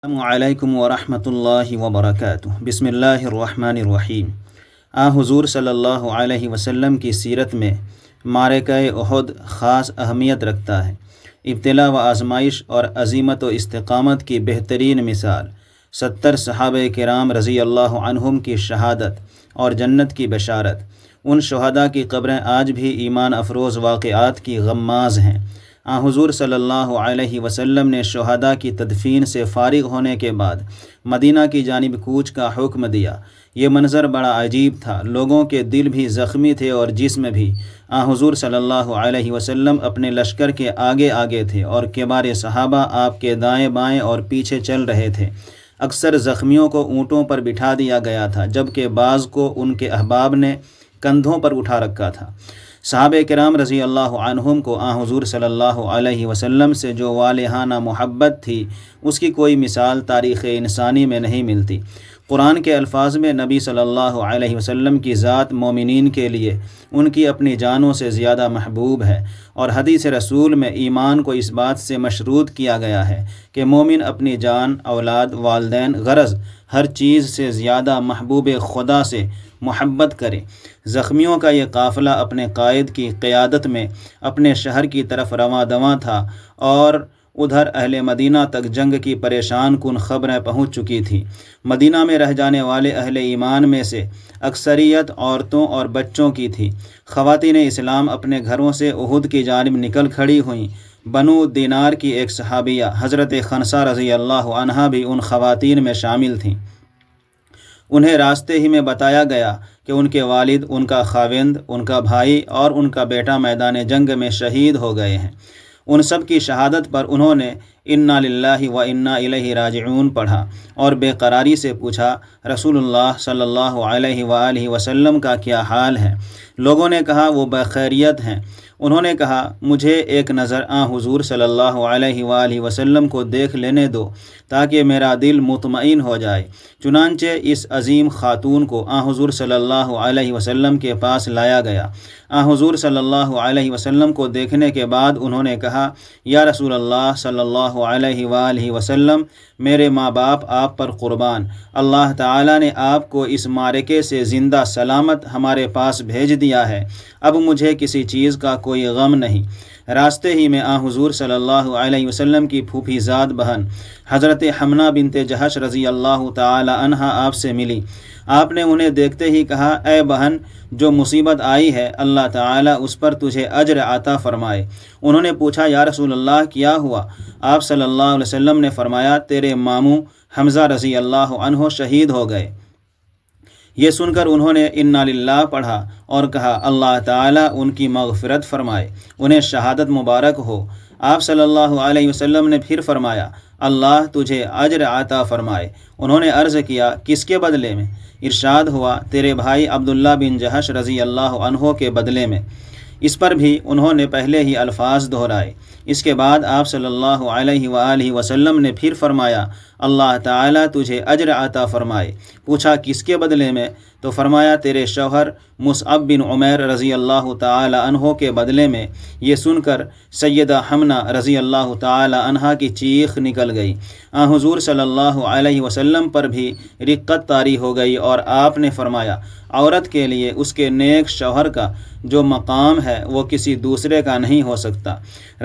السلام علیکم ورحمۃ اللہ وبرکاتہ۔ بسم اللہ الرحمن الرحیم۔ حضور صلی اللہ علیہ وسلم کی سیرت میں معرکہ احد خاص اہمیت رکھتا ہے۔ ابتلا و آزمائش اور عزیمت و استقامت کی بہترین مثال 70 صحابہ کرام رضی اللہ عنہم کی شہادت اور جنت کی بشارت۔ ان شہداء کی قبریں آج بھی ایمان افروز واقعات کی غماز ہیں۔ حضور صلی اللہ علیہ وسلم نے شہداء کی تدفین سے فارغ ہونے کے بعد مدینہ کی جانب کوچ کا حکم دیا۔ یہ منظر بڑا عجیب تھا، لوگوں کے دل بھی زخمی تھے اور جسم بھی۔ حضور صلی اللہ علیہ وسلم اپنے لشکر کے آگے آگے تھے اور کبار صحابہ آپ کے دائیں بائیں اور پیچھے چل رہے تھے۔ اکثر زخمیوں کو اونٹوں پر بٹھا دیا گیا تھا، جبکہ بعض کو ان کے احباب نے کندھوں پر اٹھا رکھا تھا۔ صحابہ کرام رضی اللہ عنہم کو حضور صلی اللہ علیہ وسلم سے جو والہانہ محبت تھی، اس کی کوئی مثال تاریخ انسانی میں نہیں ملتی۔ قرآن کے الفاظ میں نبی صلی اللہ علیہ وسلم کی ذات مومنین کے لیے ان کی اپنی جانوں سے زیادہ محبوب ہے، اور حدیث رسول میں ایمان کو اس بات سے مشروط کیا گیا ہے کہ مومن اپنی جان، اولاد، والدین، غرض ہر چیز سے زیادہ محبوب خدا سے محبت کرے۔ زخمیوں کا یہ قافلہ اپنے قائد کی قیادت میں اپنے شہر کی طرف رواں دواں تھا، اور ادھر اہل مدینہ تک جنگ کی پریشان کن خبریں پہنچ چکی تھیں۔ مدینہ میں رہ جانے والے اہل ایمان میں سے اکثریت عورتوں اور بچوں کی تھی۔ خواتین اسلام اپنے گھروں سے احد کی جانب نکل کھڑی ہوئیں۔ بنو دینار کی ایک صحابیہ حضرت خنسہ رضی اللہ عنہا بھی ان خواتین میں شامل تھیں۔ انہیں راستے ہی میں بتایا گیا کہ ان کے والد، ان کا خاوند، ان کا بھائی اور ان کا بیٹا میدان جنگ میں شہید ہو گئے ہیں۔ ان سب کی شہادت پر انہوں نے انا للہ و انا الیہ راجعون پڑھا اور بے قراری سے پوچھا، رسول اللہ صلی اللہ علیہ وآلہ وسلم کا کیا حال ہے؟ لوگوں نے کہا وہ بخیریت ہیں۔ انہوں نے کہا، مجھے ایک نظر حضور صلی اللہ علیہ وآلہ وسلم کو دیکھ لینے دو تاکہ میرا دل مطمئن ہو جائے۔ چنانچہ اس عظیم خاتون کو حضور صلی اللہ علیہ وسلم کے پاس لایا گیا۔ حضور صلی اللہ علیہ وسلم کو دیکھنے کے بعد انہوں نے کہا، یا رسول اللہ صلی اللہ علیہ وآلہ وسلم، میرے ماں باپ آپ پر قربان، اللہ تعالیٰ نے آپ کو اس معرکے سے زندہ سلامت ہمارے پاس بھیج دیا ہے، اب مجھے کسی چیز کا کوئی غم نہیں۔ راستے ہی میں حضور صلی اللہ علیہ وسلم کی پھوپھی زاد بہن حضرت حمنہ بنت جہش رضی اللہ تعالی عنہا آپ سے ملی۔ آپ نے انہیں دیکھتے ہی کہا، اے بہن، جو مصیبت آئی ہے اللہ تعالیٰ اس پر تجھے اجر عطا فرمائے۔ انہوں نے پوچھا، یا رسول اللہ کیا ہوا؟ آپ صلی اللہ علیہ وسلم نے فرمایا، تیرے ماموں حمزہ رضی اللہ عنہ شہید ہو گئے۔ یہ سن کر انہوں نے انا للہ پڑھا اور کہا، اللہ تعالیٰ ان کی مغفرت فرمائے، انہیں شہادت مبارک ہو۔ آپ صلی اللہ علیہ وسلم نے پھر فرمایا، اللہ تجھے اجر عطا فرمائے۔ انہوں نے عرض کیا، کس کے بدلے میں؟ ارشاد ہوا، تیرے بھائی عبداللہ بن جہش رضی اللہ عنہ کے بدلے میں۔ اس پر بھی انہوں نے پہلے ہی الفاظ دہرائے۔ اس کے بعد آپ صلی اللہ علیہ وآلہ وسلم نے پھر فرمایا، اللہ تعالیٰ تجھے اجر عطا فرمائے۔ پوچھا، کس کے بدلے میں؟ تو فرمایا، تیرے شوہر مصعب بن عمیر رضی اللہ تعالی عنہ کے بدلے میں۔ یہ سن کر سیدہ حمنہ رضی اللہ تعالی عنہا کی چیخ نکل گئی۔ حضور صلی اللہ علیہ وسلم پر بھی رقت طاری ہو گئی اور آپ نے فرمایا، عورت کے لیے اس کے نیک شوہر کا جو مقام ہے وہ کسی دوسرے کا نہیں ہو سکتا۔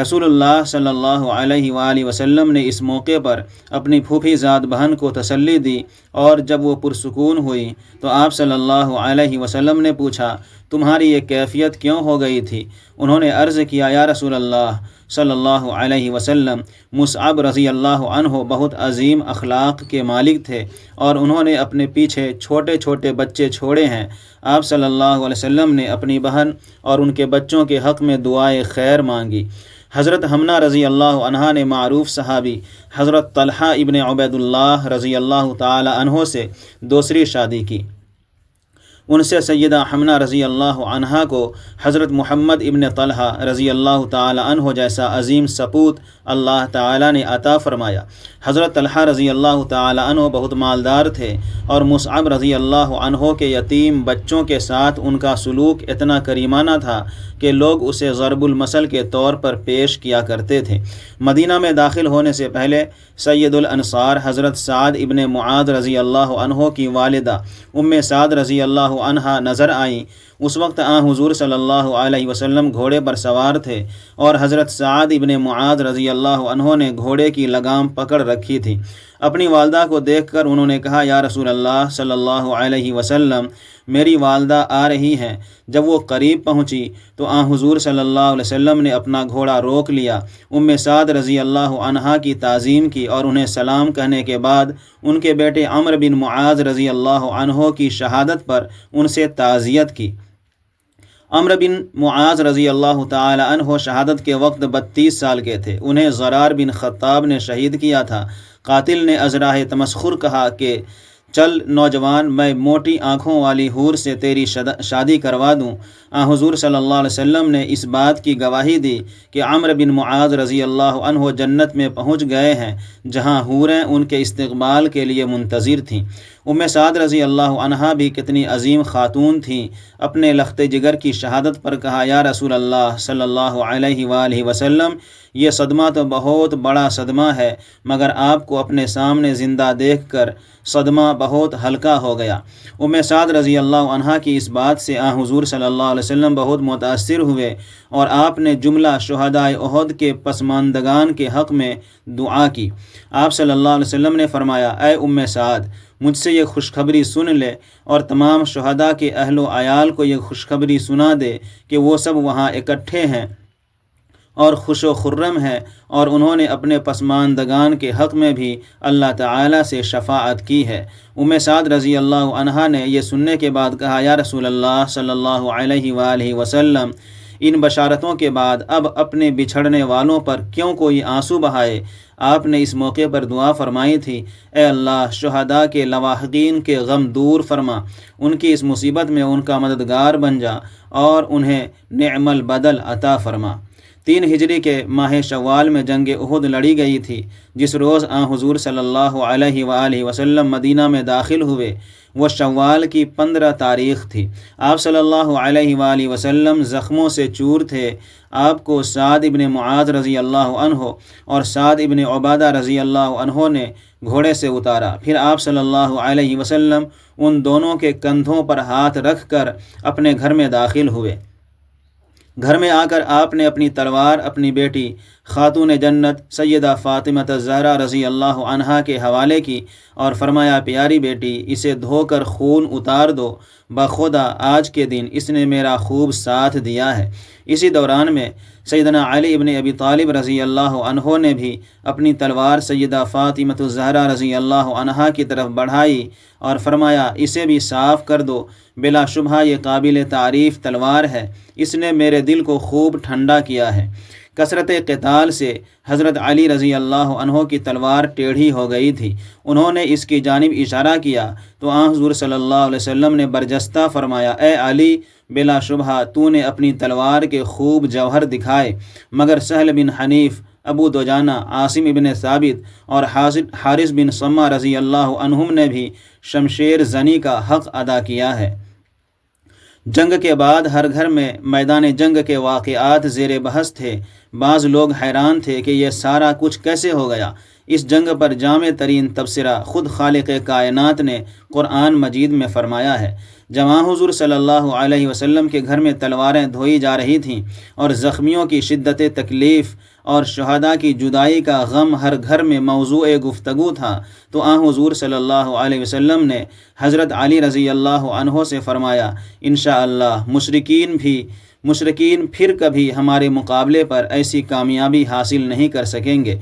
رسول اللہ صلی اللہ علیہ وآلہ وسلم نے اس موقع پر اپنی پھوپھی زاد بہن کو تسلی دی، اور جب وہ پرسکون ہوئی تو آپ صلی اللہ علیہ وسلم نے پوچھا، تمہاری یہ کیفیت کیوں ہو گئی تھی؟ انہوں نے عرض کیا، یا رسول اللہ صلی اللہ علیہ وسلم، مصعب رضی اللہ عنہ بہت عظیم اخلاق کے مالک تھے، اور انہوں نے اپنے پیچھے چھوٹے چھوٹے بچے چھوڑے ہیں۔ آپ صلی اللہ علیہ وسلم نے اپنی بہن اور ان کے بچوں کے حق میں دعائے خیر مانگی۔ حضرت حمنہ رضی اللہ عنہا نے معروف صحابی حضرت طلحہ ابن عبید اللہ رضی اللہ تعالی عنہ سے دوسری شادی کی۔ ان سے سیدہ حمنہ رضی اللہ عنہا کو حضرت محمد ابن طلحہ رضی اللہ تعالی عنہ جیسا عظیم سپوت اللہ تعالی نے عطا فرمایا۔ حضرت طلحہ رضی اللہ تعالی عنہ بہت مالدار تھے، اور مصعب رضی اللہ عنہ کے یتیم بچوں کے ساتھ ان کا سلوک اتنا کریمانہ تھا کہ لوگ اسے ضرب المثل کے طور پر پیش کیا کرتے تھے۔ مدینہ میں داخل ہونے سے پہلے سید الانصار حضرت سعد ابن معاذ رضی اللہ عنہ کی والدہ ام سعد رضی اللہ عنہا نظر آئیں۔ اس وقت حضور صلی اللہ علیہ وسلم گھوڑے پر سوار تھے، اور حضرت سعد ابن معاذ رضی اللہ عنہ نے گھوڑے کی لگام پکڑ رکھی تھی۔ اپنی والدہ کو دیکھ کر انہوں نے کہا، یا رسول اللہ صلی اللہ علیہ وسلم، میری والدہ آ رہی ہیں۔ جب وہ قریب پہنچی تو حضور صلی اللہ علیہ وسلم نے اپنا گھوڑا روک لیا، ام سعد رضی اللہ عنہا کی تعظیم کی، اور انہیں سلام کہنے کے بعد ان کے بیٹے عمرو بن معاذ رضی اللہ عنہ کی شہادت پر ان سے تعزیت کی۔ عمرو بن معاذ رضی اللہ تعالی عنہ شہادت کے وقت 32 سال کے تھے۔ انہیں زرار بن خطاب نے شہید کیا تھا۔ قاتل نے ازراہ تمسخر کہا کہ چل نوجوان، میں موٹی آنکھوں والی حور سے تیری شادی کروا دوں۔ حضور صلی اللہ علیہ وسلم نے اس بات کی گواہی دی کہ عمرو بن معاذ رضی اللہ عنہ جنت میں پہنچ گئے ہیں، جہاں حوریں ان کے استقبال کے لیے منتظر تھیں۔ ام سعد رضی اللہ عنہا بھی کتنی عظیم خاتون تھیں۔ اپنے لخت جگر کی شہادت پر کہا، یا رسول اللہ صلی اللہ علیہ وآلہ وسلم، یہ صدمہ تو بہت بڑا صدمہ ہے، مگر آپ کو اپنے سامنے زندہ دیکھ کر صدمہ بہت ہلکا ہو گیا۔ ام سعد رضی اللہ عنہا کی اس بات سے حضور صلی اللہ علیہ وسلم بہت متاثر ہوئے، اور آپ نے جملہ شہدائے احد کے پسماندگان کے حق میں دعا کی۔ آپ صلی اللہ علیہ وسلم نے فرمایا، اے ام سعد، مجھ سے یہ خوشخبری سن لے، اور تمام شہداء کے اہل و عیال کو یہ خوشخبری سنا دے کہ وہ سب وہاں اکٹھے ہیں اور خوش و خرم ہیں، اور انہوں نے اپنے پسماندگان کے حق میں بھی اللہ تعالیٰ سے شفاعت کی ہے۔ ام سعد رضی اللہ عنہا نے یہ سننے کے بعد کہا، یا رسول اللہ صلی اللہ علیہ وآلہ وسلم، ان بشارتوں کے بعد اب اپنے بچھڑنے والوں پر کیوں کوئی آنسو بہائے؟ آپ نے اس موقع پر دعا فرمائی تھی، اے اللہ، شہداء کے لواحقین کے غم دور فرما، ان کی اس مصیبت میں ان کا مددگار بن جا، اور انہیں نعم البدل عطا فرما۔ 3 ہجری کے ماہ شوال میں جنگ احد لڑی گئی تھی، جس روز حضور صلی اللہ علیہ وآلہ وسلم مدینہ میں داخل ہوئے، وہ شوال کی 15 تاریخ تھی۔ آپ صلی اللہ علیہ وآلہ وسلم زخموں سے چور تھے۔ آپ کو سعد ابن معاذ رضی اللہ عنہ اور سعد ابن عبادہ رضی اللہ عنہ نے گھوڑے سے اتارا۔ پھر آپ صلی اللہ علیہ وسلم ان دونوں کے کندھوں پر ہاتھ رکھ کر اپنے گھر میں داخل ہوئے۔ گھر میں آ کر آپ نے اپنی تلوار اپنی بیٹی خاتون جنت سیدہ فاطمہ الزہرا رضی اللہ عنہا کے حوالے کی، اور فرمایا، پیاری بیٹی، اسے دھو کر خون اتار دو، بخدا آج کے دن اس نے میرا خوب ساتھ دیا ہے۔ اسی دوران میں سیدنا علی ابن ابی طالب رضی اللہ عنہ نے بھی اپنی تلوار سیدہ فاطمہ الزہرا رضی اللہ عنہا کی طرف بڑھائی، اور فرمایا، اسے بھی صاف کر دو، بلا شبہ یہ قابل تعریف تلوار ہے، اس نے میرے دل کو خوب ٹھنڈا کیا ہے۔ کثرت قتال سے حضرت علی رضی اللہ عنہ کی تلوار ٹیڑھی ہو گئی تھی۔ انہوں نے اس کی جانب اشارہ کیا تو حضور صلی اللہ علیہ وسلم نے برجستہ فرمایا، اے علی، بلا شبہ تو نے اپنی تلوار کے خوب جوہر دکھائے، مگر سہل بن حنیف، ابو دجانہ، عاصم ابن ثابت اور حارث بن سمہ رضی اللہ عنہم نے بھی شمشیر زنی کا حق ادا کیا ہے۔ جنگ کے بعد ہر گھر میں میدان جنگ کے واقعات زیر بحث تھے۔ بعض لوگ حیران تھے کہ یہ سارا کچھ کیسے ہو گیا۔ اس جنگ پر جامع ترین تبصرہ خود خالق کائنات نے قرآن مجید میں فرمایا ہے۔ جب حضور صلی اللہ علیہ وسلم کے گھر میں تلواریں دھوئی جا رہی تھیں، اور زخمیوں کی شدت تکلیف اور شہداء کی جدائی کا غم ہر گھر میں موضوع گفتگو تھا، تو حضور صلی اللہ علیہ وسلم نے حضرت علی رضی اللہ عنہ سے فرمایا، انشاءاللہ مشرکین پھر کبھی ہمارے مقابلے پر ایسی کامیابی حاصل نہیں کر سکیں گے،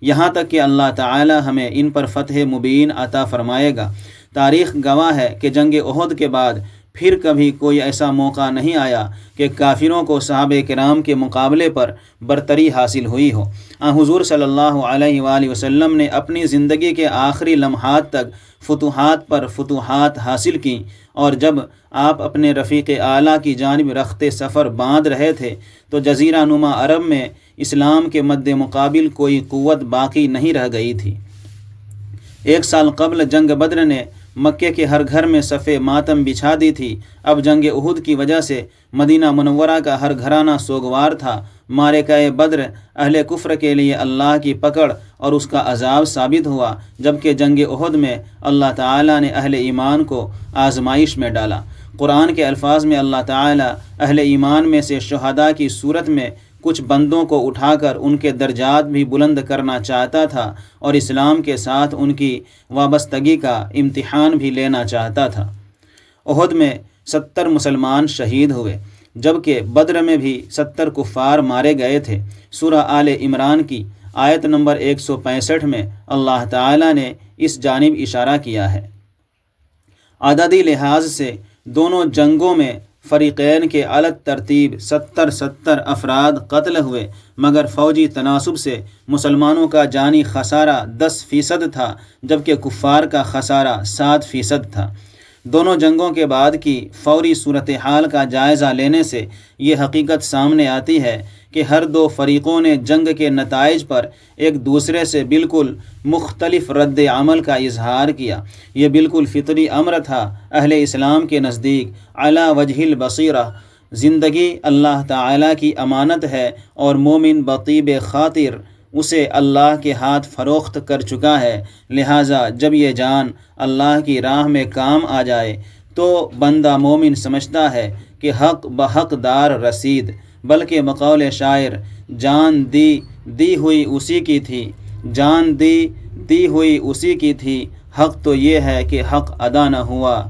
یہاں تک کہ اللہ تعالی ہمیں ان پر فتح مبین عطا فرمائے گا۔ تاریخ گواہ ہے کہ جنگ احد کے بعد پھر کبھی کوئی ایسا موقع نہیں آیا کہ کافروں کو صحابہ کرام کے مقابلے پر برتری حاصل ہوئی ہو۔ حضور صلی اللہ علیہ وآلہ وسلم نے اپنی زندگی کے آخری لمحات تک فتوحات پر فتوحات حاصل کیں، اور جب آپ اپنے رفیق اعلیٰ کی جانب رخت سفر باندھ رہے تھے تو جزیرہ نما عرب میں اسلام کے مد مقابل کوئی قوت باقی نہیں رہ گئی تھی۔ 1 سال قبل جنگ بدر نے مکے کے ہر گھر میں صف ماتم بچھا دی تھی۔ اب جنگ احد کی وجہ سے مدینہ منورہ کا ہر گھرانہ سوگوار تھا۔ معرکہ بدر اہل کفر کے لیے اللہ کی پکڑ اور اس کا عذاب ثابت ہوا، جبکہ جنگ احد میں اللہ تعالیٰ نے اہل ایمان کو آزمائش میں ڈالا۔ قرآن کے الفاظ میں اللہ تعالیٰ اہل ایمان میں سے شہداء کی صورت میں کچھ بندوں کو اٹھا کر ان کے درجات بھی بلند کرنا چاہتا تھا، اور اسلام کے ساتھ ان کی وابستگی کا امتحان بھی لینا چاہتا تھا۔ احد میں 70 مسلمان شہید ہوئے، جبکہ بدر میں بھی 70 کفار مارے گئے تھے۔ سورہ آل عمران کی آیت نمبر 165 میں اللہ تعالیٰ نے اس جانب اشارہ کیا ہے۔ عددی لحاظ سے دونوں جنگوں میں فریقین کے الگ ترتیب 70 افراد قتل ہوئے، مگر فوجی تناسب سے مسلمانوں کا جانی خسارہ 10% تھا، جبکہ کفار کا خسارہ 7% تھا۔ دونوں جنگوں کے بعد کی فوری صورتحال کا جائزہ لینے سے یہ حقیقت سامنے آتی ہے کہ ہر دو فریقوں نے جنگ کے نتائج پر ایک دوسرے سے بالکل مختلف رد عمل کا اظہار کیا۔ یہ بالکل فطری امر تھا۔ اہل اسلام کے نزدیک علی وجہ البصیرہ زندگی اللہ تعالیٰ کی امانت ہے، اور مومن بطیب خاطر اسے اللہ کے ہاتھ فروخت کر چکا ہے، لہٰذا جب یہ جان اللہ کی راہ میں کام آ جائے تو بندہ مومن سمجھتا ہے کہ حق بحق دار رسید، بلکہ بقول شاعر جان دی ہوئی اسی کی تھی، جان دی ہوئی اسی کی تھی، حق تو یہ ہے کہ حق ادا نہ ہوا۔